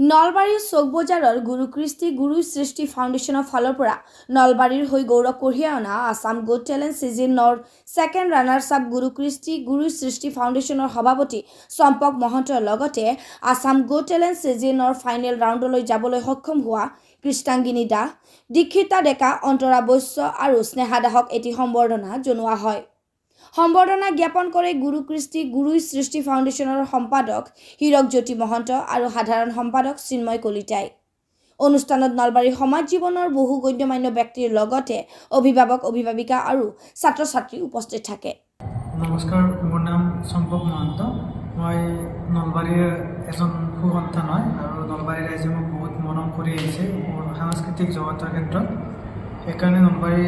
নলবাৰীৰ চৌকবজাৰৰ গুৰুকৃষ্টি গুৰু সৃষ্টি ফাউণ্ডেশ্যনৰ ফালৰ পৰা নলবাৰীৰ হৈ গৌৰৱ কঢ়িয়াই অনা আছাম গট টেলেণ্ট ছিজনৰ ছেকেণ্ড ৰানাৰ্ছ আপ গুৰুকৃষ্টি গুৰু সৃষ্টি ফাউণ্ডেশ্যনৰ সভাপতি চম্পক মহন্তৰ লগতে আছাম গট টেলেণ্ট ছিজনৰ ফাইনেল ৰাউণ্ডলৈ যাবলৈ সক্ষম হোৱা কৃষ্ণাংগিনী দাস, দীক্ষিতা ডেকা, অন্তৰা বৈশ্য আৰু স্নেহা দাসক এটি সম্বৰ্ধনা জনোৱা হয়। সম্বৰ্ধনা জ্ঞাপন কৰে গুৰুকৃষ্টি গুৰু সৃষ্টি ফাউণ্ডেশ্যনৰ সম্পাদক হীৰকজ্যোতি মহন্ত আৰু সাধাৰণ সম্পাদক চিন্ময় কলিতাই। অনুষ্ঠানত নলবাৰী সমাজ জীৱনৰ বহু গণ্যমান্য ব্যক্তিৰ লগতে অভিভাৱক, অভিভাৱিকা আৰু ছাত্ৰ ছাত্ৰী উপস্থিত থাকে। নমস্কাৰ, মোৰ নাম চম্পক মহন্ত। মই নলবাৰীৰ এজন সুসন্তান হয় আৰু নলবাৰী ৰাইজে মোক বহুত মৰম কৰি আহিছে মোৰ সাংস্কৃতিক জগতৰ ক্ষেত্ৰত। সেইকাৰণে নলবাৰী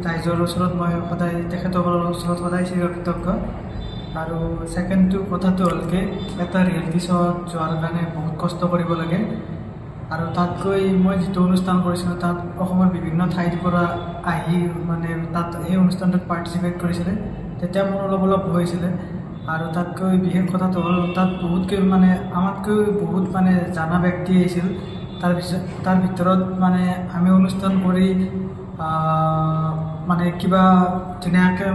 ৰাইজৰ ওচৰত মই সদায় তেখেতসকলৰ ওচৰত সদায় চিৰকৃতজ্ঞ। আৰু ছেকেণ্ডটো কথাটো হ'ল কি, এটা ৰিয়েলিটি শ্ব'ত যোৱাৰ কাৰণে বহুত কষ্ট কৰিব লাগে আৰু তাতকৈ মই যিটো অনুষ্ঠান কৰিছিলোঁ তাত অসমৰ বিভিন্ন ঠাইৰ পৰা আহি তাত সেই অনুষ্ঠানটোত পাৰ্টিচিপেট কৰিছিলে, তেতিয়া মোৰ অলপ ভয় হৈছিলে। আৰু তাতকৈ বিশেষ কথাটো হ'ল তাত বহুতকৈ আমাতকৈ বহুত জানা ব্যক্তি আহিছিল। তাৰ ভিতৰত আমি অনুষ্ঠান কৰি কিবা ধুনীয়াকৈ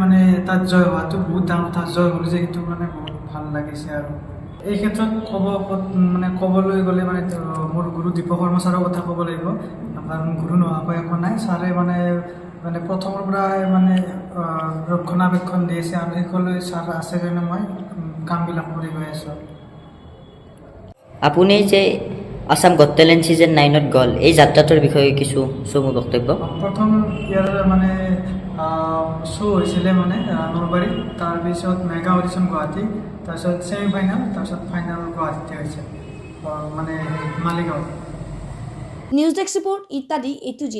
তাত জয় হোৱাটো বহুত ডাঙৰ কথা। জয় হ'ল যে সেইটো বহুত ভাল লাগিছে। আৰু এই ক্ষেত্ৰত ক'বলৈ গ'লে মোৰ গুৰু দীপক শৰ্মা ছাৰৰ কথা ক'ব লাগিব, কাৰণ গুৰু নোহোৱাকৈ একো নাই। ছাৰে প্ৰথমৰ পৰাই ৰক্ষণাবেক্ষণ দি আছে আৰু শেষলৈ ছাৰ আছে কাৰণে মই কামবিলাক কৰি গৈ আছোঁ। আপুনি যে আছাম গট টেলেণ্ট ছিজন 9ত গ'ল, এই যাত্ৰাটোৰ বিষয়ে কিছু চমু বক্তব্য। প্ৰথম ইয়াৰ শ্ব' হৈছিলে নলবাৰীত, তাৰপিছত মেগা অডিশ্যন গুৱাহাটী, তাৰপিছত ছেমি ফাইনেল, তাৰপিছত ফাইনেল গুৱাহাটীতে হৈছে মালিগাঁও। নিউজ ডেস্ক ৰিপোৰ্ট ইত্যাদি A to Z।